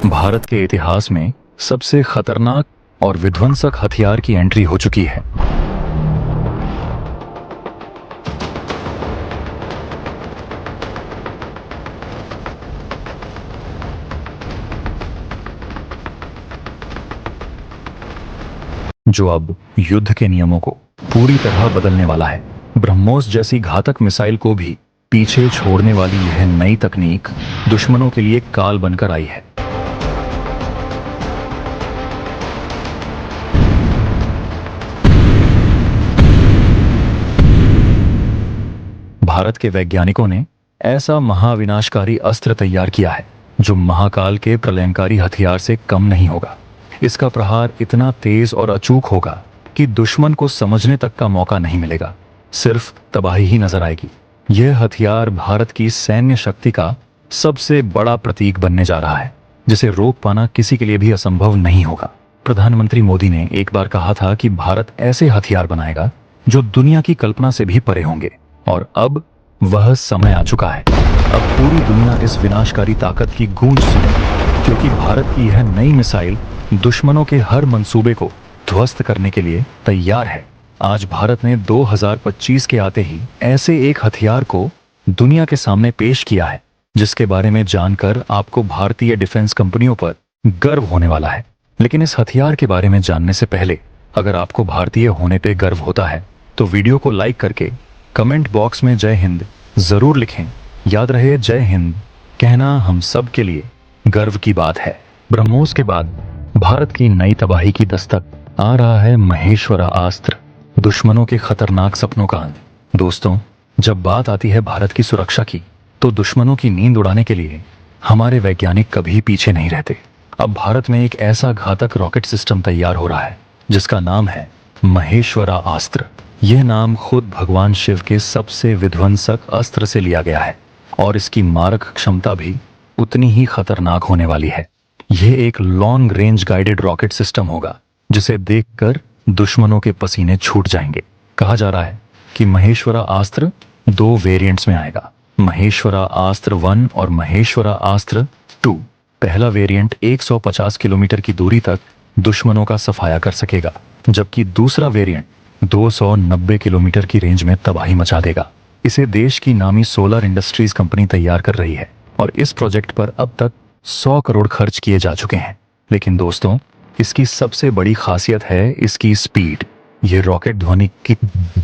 भारत के इतिहास में सबसे खतरनाक और विध्वंसक हथियार की एंट्री हो चुकी है। जो अब युद्ध के नियमों को पूरी तरह बदलने वाला है। ब्रह्मोस जैसी घातक मिसाइल को भी पीछे छोड़ने वाली यह नई तकनीक दुश्मनों के लिए काल बनकर आई है। भारत के वैज्ञानिकों ने ऐसा महाविनाशकारी अस्त्र तैयार किया है जो महाकाल के प्रलयंकारी हथियार से कम नहीं होगा। इसका प्रहार इतना तेज और अचूक होगा कि दुश्मन को समझने तक का मौका नहीं मिलेगा, सिर्फ तबाही ही नजर आएगी। यह हथियार भारत की सैन्य शक्ति का सबसे बड़ा प्रतीक बनने जा रहा है, जिसे रोक पाना किसी के लिए भी असंभव नहीं होगा। प्रधानमंत्री मोदी ने एक बार कहा था कि भारत ऐसे हथियार बनाएगा जो दुनिया की कल्पना से भी परे होंगे, और अब वह समय आ चुका है। अब पूरी दुनिया इस विनाशकारी ताकत की गूंज सुनेगी, क्योंकि भारत की यह नई मिसाइल दुश्मनों के हर मंसूबे को ध्वस्त करने के लिए तैयार है। आज भारत ने 2025 के आते ही ऐसे एक हथियार को दुनिया के सामने पेश किया है, जिसके बारे में जानकर आपको भारतीय डिफेंस कंपनियों पर गर्व होने वाला है। लेकिन इस हथियार के बारे में जानने से पहले, अगर आपको भारतीय होने पे गर्व होता है तो वीडियो को लाइक करके कमेंट बॉक्स में जय हिंद जरूर लिखें। याद रहे, जय हिंद कहना हम सब के लिए गर्व की बात है। ब्रह्मोस के बाद भारत की नई तबाही की दस्तक आ रहा है महेश्वरा अस्त्र, दुश्मनों के खतरनाक सपनों का अंत। दोस्तों, जब बात आती है भारत की सुरक्षा की, तो दुश्मनों की नींद उड़ाने के लिए हमारे वैज्ञानिक कभी पीछे नहीं रहते। अब भारत में एक ऐसा घातक रॉकेट सिस्टम तैयार हो रहा है जिसका नाम है महेश्वरा अस्त्र। यह नाम खुद भगवान शिव के सबसे विध्वंसक अस्त्र से लिया गया है, और इसकी मारक क्षमता भी उतनी ही खतरनाक होने वाली है। यह एक long range guided rocket system होगा जिसे देखकर दुश्मनों के पसीने छूट जाएंगे। कहा जा रहा है कि महेश्वरा अस्त्र 2 वेरिएंट्स में आएगा, महेश्वरा अस्त्र 1 और महेश्वरा अस्त्र 2। पहला वेरिएंट 150 किलोमीटर की दूरी तक दुश्मनों का सफाया कर सकेगा, जबकि दूसरा वेरिएंट 290 किलोमीटर की रेंज में तबाही मचा देगा। इसे देश की नामी सोलर इंडस्ट्रीज कंपनी तैयार कर रही है, और इस प्रोजेक्ट पर अब तक 100 करोड़ खर्च किए जा चुके हैं। लेकिन दोस्तों, इसकी सबसे बड़ी खासियत है इसकी स्पीड। यह रॉकेट ध्वनि की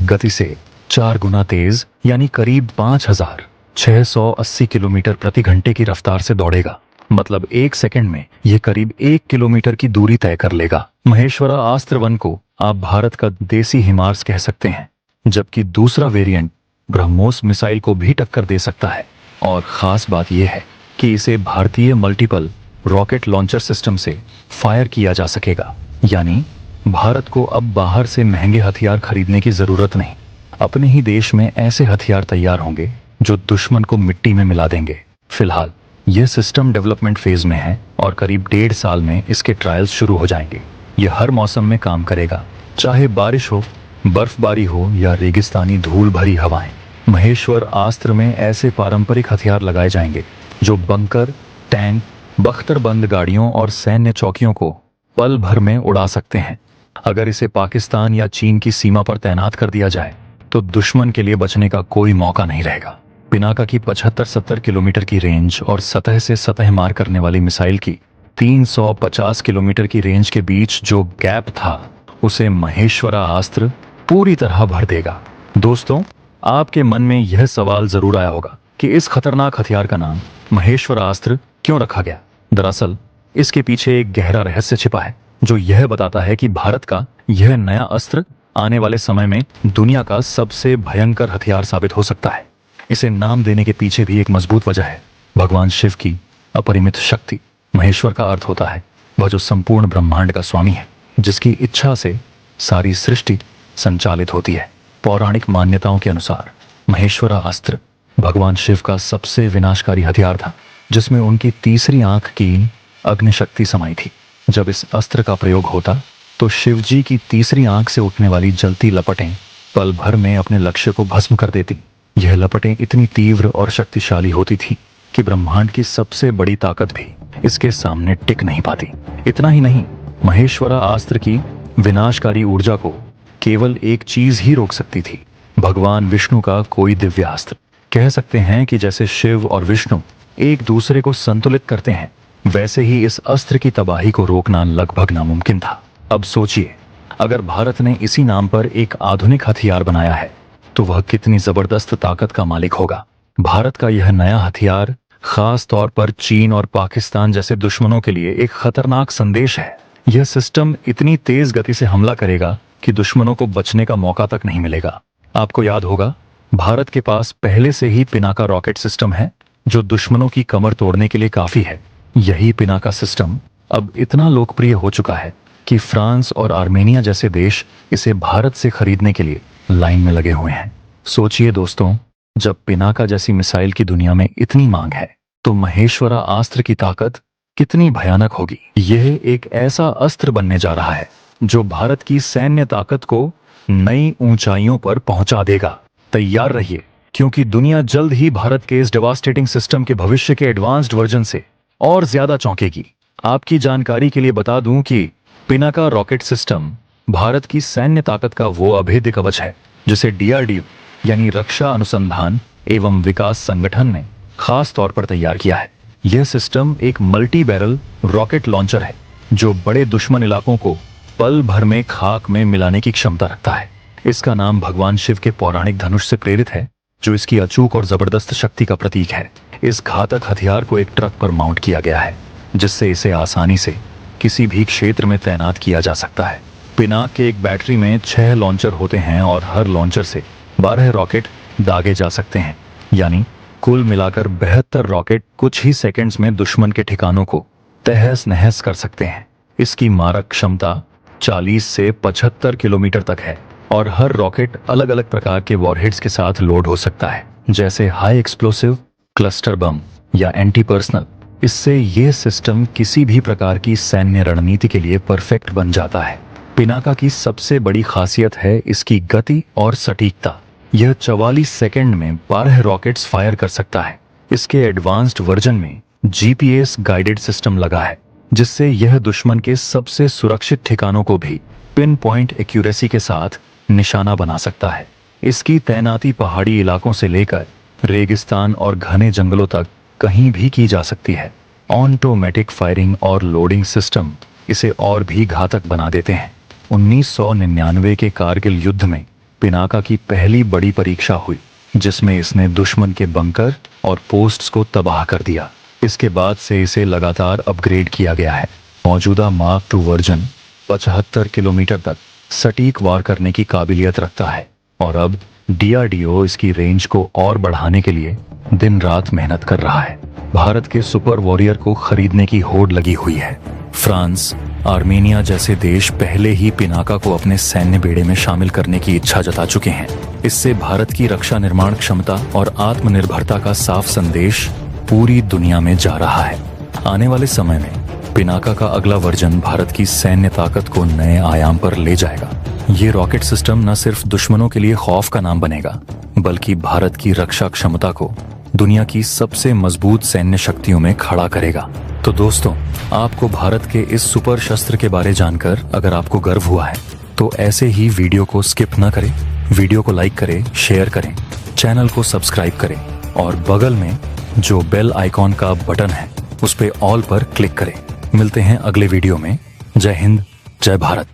गति से 4 गुना तेज, यानी करीब 5680 किलोमीटर प्रति घंटे की रफ्तार से दौड़ेगा। मतलब 1 सेकंड में यह करीब 1 किलोमीटर की दूरी तय कर लेगा। महेश्वरा अस्त्र 1 को आप भारत का देसी हिमार्स कह सकते हैं, जबकि दूसरा वेरिएंट ब्रह्मोस मिसाइल को भी टक्कर दे सकता है। और खास बात यह है कि इसे भारतीय मल्टीपल रॉकेट लॉन्चर सिस्टम से फायर किया जा सकेगा, यानी भारत को अब बाहर से महंगे हथियार खरीदने की जरूरत नहीं। अपने ही देश में ऐसे हथियार तैयार होंगे जो दुश्मन को मिट्टी में मिला देंगे। फिलहाल यह सिस्टम डेवलपमेंट फेज में है, और करीब 1.5 साल में इसके ट्रायल्स शुरू हो जाएंगे। यह हर मौसम में काम करेगा, चाहे बारिश हो, बर्फबारी हो या रेगिस्तानी धूल भरी हवाएं। महेश्वर अस्त्र में ऐसे पारंपरिक हथियार लगाए जाएंगे जो बंकर, टैंक, बख्तरबंद गाड़ियों और सैन्य चौकियों को पल भर में उड़ा सकते हैं। अगर इसे पाकिस्तान या चीन की सीमा पर तैनात कर दिया जाए तो दुश्मन के लिए बचने का कोई मौका नहीं रहेगा। पिनाका की 75-70 किलोमीटर की रेंज और सतह से सतह मार करने वाली मिसाइल की 350 किलोमीटर की रेंज के बीच जो गैप था, उसे महेश्वरा अस्त्र पूरी तरह भर देगा। दोस्तों, आपके मन में यह सवाल जरूर आया होगा कि इस खतरनाक हथियार का नाम महेश्वरा अस्त्र क्यों रखा गया। दरअसल इसके पीछे एक गहरा रहस्य छिपा है, जो यह बताता है कि भारत का यह नया अस्त्र आने वाले समय में दुनिया का सबसे भयंकर हथियार साबित हो सकता है। इसे नाम देने के पीछे भी एक मजबूत वजह है, भगवान शिव की अपरिमित शक्ति। महेश्वर का अर्थ होता है वह जो संपूर्ण ब्रह्मांड का स्वामी है, जिसकी इच्छा से सारी सृष्टि संचालित होती है। पौराणिक मान्यताओं के अनुसार महेश्वरा अस्त्र भगवान शिव का सबसे विनाशकारी हथियार था, जिसमें उनकी तीसरी आंख की अग्नि शक्ति समाई थी। जब इस अस्त्र का प्रयोग होता तो शिव जी की तीसरी आंख से उठने वाली जलती लपटें पल भर में अपने लक्ष्य को भस्म कर देती। यह लपटें इतनी तीव्र और शक्तिशाली होती थी कि ब्रह्मांड की सबसे बड़ी ताकत भी इसके सामने टिक नहीं पाती। इतना ही नहीं, महेश्वरा अस्त्र की विनाशकारी ऊर्जा को केवल एक चीज ही रोक सकती थी, भगवान विष्णु का कोई दिव्यास्त्र। कह सकते हैं कि जैसे शिव और विष्णु एक दूसरे को संतुलित करते हैं, वैसे ही इस अस्त्र की तबाही को रोकना लगभग नामुमकिन था। अब सोचिए, अगर भारत ने इसी नाम पर एक आधुनिक हथियार बनाया है तो वह कितनी जबरदस्त ताकत का मालिक होगा। भारत का यह नया हथियार खास तौर पर चीन और पाकिस्तान जैसे दुश्मनों के लिए एक खतरनाक संदेश है। यह सिस्टम इतनी तेज गति से हमला करेगा कि दुश्मनों को बचने का मौका तक नहीं मिलेगा। आपको याद होगा, भारत के पास पहले से ही पिनाका रॉकेट सिस्टम है जो दुश्मनों की कमर तोड़ने के लिए काफी है। यही पिनाका सिस्टम अब इतना लोकप्रिय हो चुका है कि फ्रांस और आर्मेनिया जैसे देश इसे भारत से खरीदने के लिए लाइन में लगे हुए हैं। सोचिए दोस्तों, जब पिनाका जैसी मिसाइल की दुनिया में इतनी मांग है तो महेश्वरा अस्त्र की ताकत कितनी भयानक होगी। यह एक ऐसा अस्त्र बनने जा रहा है जो भारत की सैन्य ताकत को नई ऊंचाइयों पर पहुंचा देगा। तैयार रहिए, क्योंकि दुनिया जल्द ही भारत के इस डेवास्टेटिंग सिस्टम के भविष्य के एडवांस्ड वर्जन से और ज्यादा चौंकेगी। आपकी जानकारी के लिए बता दूं कि पिनाका रॉकेट सिस्टम भारत की सैन्य ताकत का वो अभेद्य कवच है जिसे DRDO यानी रक्षा अनुसंधान एवं विकास संगठन ने खास तौर पर तैयार किया है। यह सिस्टम एक मल्टी बैरल रॉकेट लॉन्चर है जो बड़े दुश्मन इलाकों को पल भर में खाक में मिलाने की क्षमता रखता है। इसका नाम भगवान शिव के पौराणिक धनुष से प्रेरित है, जो इसकी अचूक और जबरदस्त शक्ति का प्रतीक है। इस घातक हथियार को एक ट्रक पर माउंट किया गया है, जिससे इसे आसानी से किसी भी क्षेत्र में तैनात किया जा सकता है। पिनाक के एक बैटरी में 6 लॉन्चर होते हैं और हर लॉन्चर से 12 रॉकेट दागे जा सकते हैं, यानी कुल मिलाकर 72 रॉकेट कुछ ही सेकंड्स में दुश्मन के ठिकानों को तहस नहस कर सकते हैं। इसकी मारक क्षमता 40 से 75 किलोमीटर तक है और हर रॉकेट अलग अलग प्रकार के वॉरहेड्स के साथ लोड हो सकता है, जैसे हाई एक्सप्लोसिव, क्लस्टर बम या एंटी पर्सनल। इससे यह सिस्टम किसी भी प्रकार की सैन्य रणनीति के लिए परफेक्ट बन जाता है। पिनाका की सबसे बड़ी खासियत है इसकी गति और सटीकता। यह 44 सेकंड में 12 रॉकेट्स फायर कर सकता है। इसके एडवांस्ड वर्जन में GPS गाइडेड सिस्टम लगा है, जिससे यह दुश्मन के सबसे सुरक्षित ठिकानों को भी पिन पॉइंट एक्यूरेसी के साथ निशाना बना सकता है। इसकी तैनाती पहाड़ी इलाकों से लेकर रेगिस्तान और घने जंगलों तक कहीं भी की जा सकती है। ऑटोमेटिक फायरिंग और लोडिंग सिस्टम इसे और भी घातक बना देते हैं। 1999 के कारगिल युद्ध में पिनाका की पहली बड़ी परीक्षा हुई, जिसमें इसने दुश्मन के बंकर और पोस्ट्स को तबाह कर दिया। इसके बाद से इसे लगातार अपग्रेड किया गया है। मौजूदा मार्क 2 वर्जन 75 किलोमीटर तक सटीक वार करने की काबिलियत रखता है और अब DRDO इसकी रेंज को और बढ़ाने के लिए दिन रात मेहनत कर रहा है। भारत के सुपर वॉरियर को खरीदने की होड़ लगी हुई है। फ्रांस, आर्मेनिया जैसे देश पहले ही पिनाका को अपने सैन्य बेड़े में शामिल करने की इच्छा जता चुके हैं। इससे भारत की रक्षा निर्माण क्षमता और आत्मनिर्भरता का साफ संदेश पूरी दुनिया में जा रहा है। आने वाले समय में पिनाका का अगला वर्जन भारत की सैन्य ताकत को नए आयाम पर ले जाएगा। ये रॉकेट सिस्टम न सिर्फ दुश्मनों के लिए खौफ का नाम बनेगा, बल्कि भारत की रक्षा क्षमता को दुनिया की सबसे मजबूत सैन्य शक्तियों में खड़ा करेगा। तो दोस्तों, आपको भारत के इस सुपर शस्त्र के बारे जानकर अगर आपको गर्व हुआ है तो ऐसे ही वीडियो को स्किप न करें, वीडियो को लाइक करें, शेयर करें, चैनल को सब्सक्राइब करें और बगल में जो बेल आइकॉन का बटन है उस पे ऑल पर क्लिक करें। मिलते हैं अगले वीडियो में। जय हिंद, जय भारत।